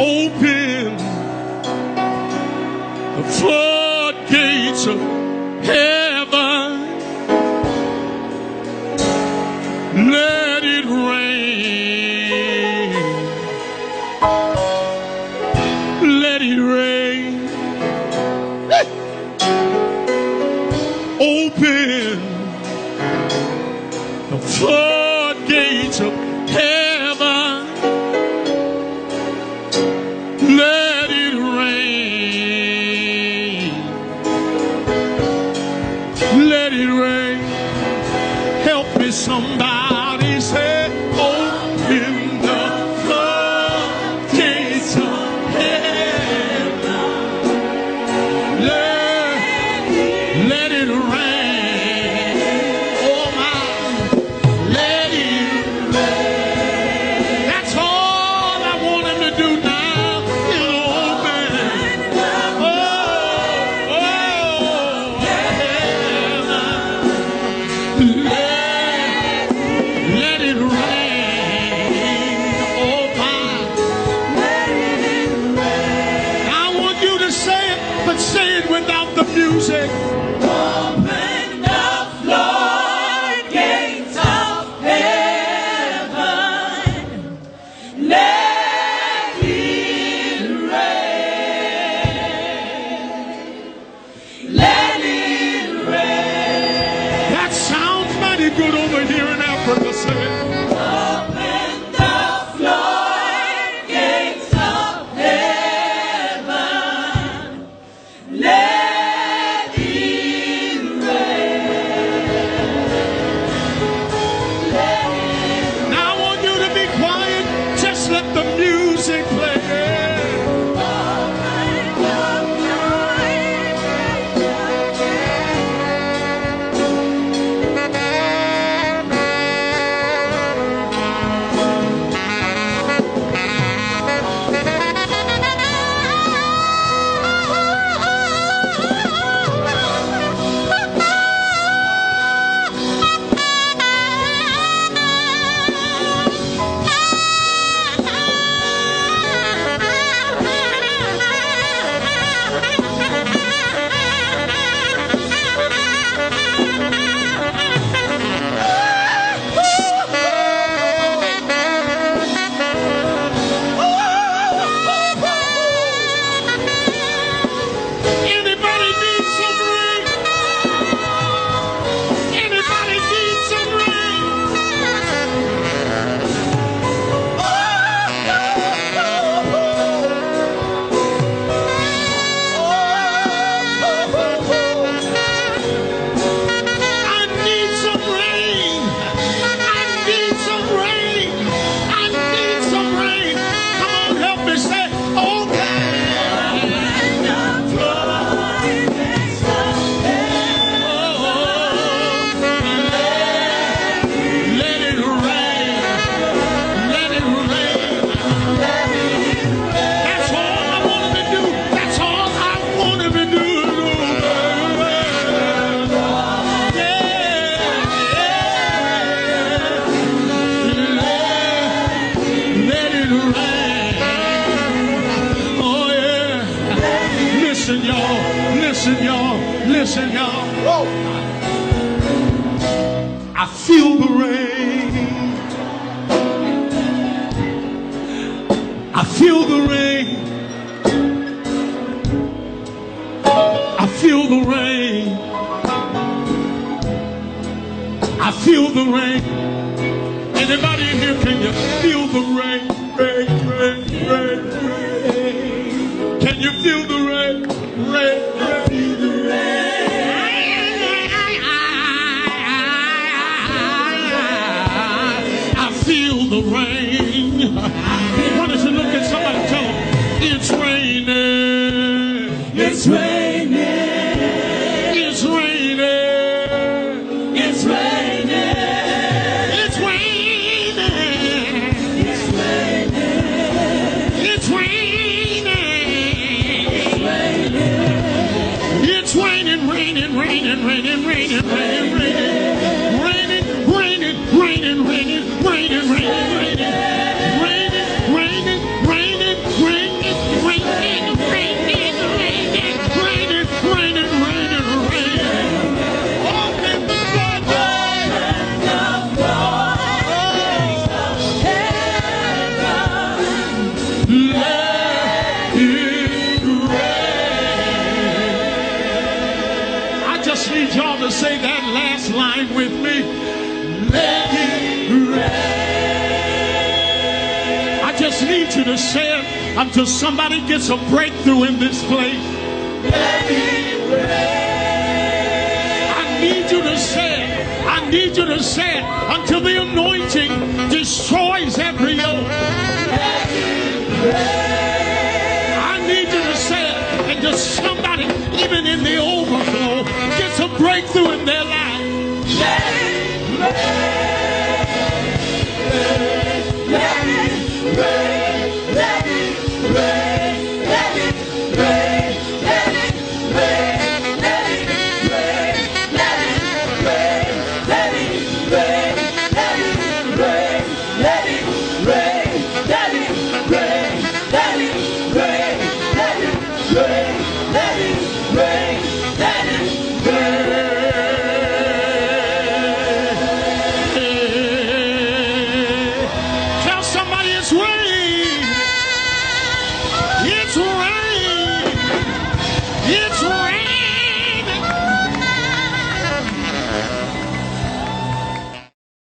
Open the floodgates of heaven. Let it rain. Let it rain. Open the floodgates of heaven. Let it rain. Let it rain. Help me, somebody say, open the floodgates of heaven. Let it rain. Oh my, let it rain. That's all I want him to do now. Music. Open the floodgates of heaven. Let it rain. Let it rain. That sounds mighty good over here in Africa. Say it. Open the floodgates of heaven. Let the music play. Listen, y'all. Whoa. I feel the rain. I feel the rain. I feel the rain. I feel the rain. Anybody in here, can you feel the rain? Rain, rain, rain, rain. Can you feel the rain? Rain, rain. Feel the rain. Feel the rain. Why don't you look at somebody and tell them, it's raining. It's raining. It's raining. It's raining. It's raining. It's raining. It's raining. It's raining. It's raining, raining, raining, raining, raining, raining, raining, raining, raining, raining, raining. Sing with me. Let it rain. I just need you to say it until somebody gets a breakthrough in this place. Let it rain. I need you to say it. I need you to say it until the anointing destroys every yoke. Let it rain. I need you to say it until somebody, even in the overflow, gets a breakthrough in their life. Let it rain.